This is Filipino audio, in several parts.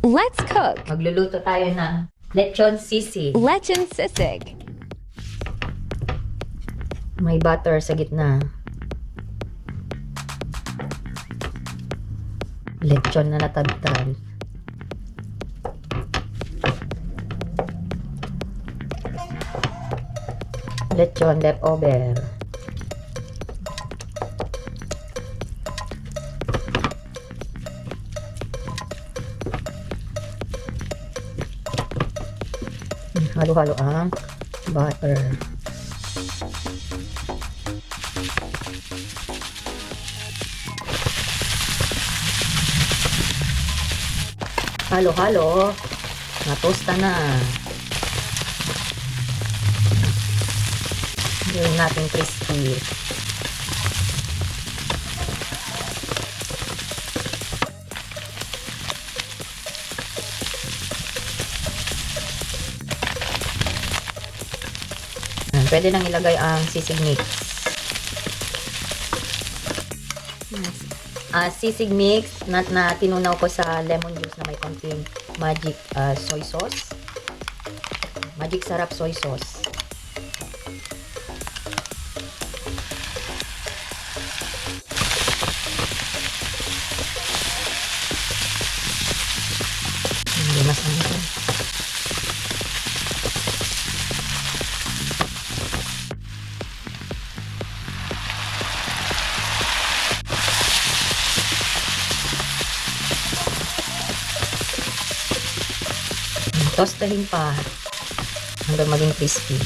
Let's cook Magluluto tayo ng lechon sisig. lechon sisig. May butter sa gitna. Lechon na natadtad. Lechon leftover. Halo-halo ang butter. Halo-halo. Natosta na. Gawin natin crispy. Pwede nang ilagay ang sisig mix. Sisig mix na tinunaw ko sa lemon juice na may konting magic soy sauce. Magic sarap soy sauce. Hindi masama. Tostahin pa hanggang maging crispy.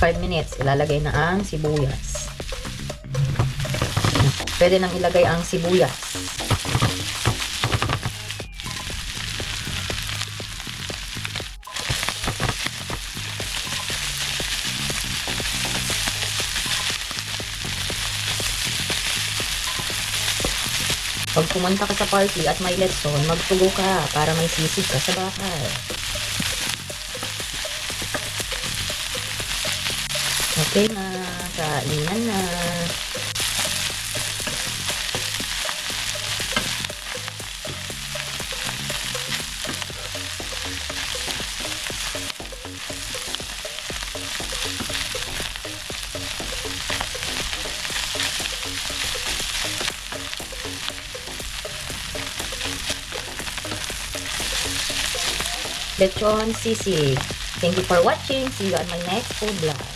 Five minutes, ilalagay na ang sibuyas. Pwede nang ilagay ang sibuyas. Pag pumunta ka sa party at may letson, magtugo ka para may sisig ka sa bahay. Okay na, kainan na. Lechon sisig. Thank you for watching. See you on my next food vlog.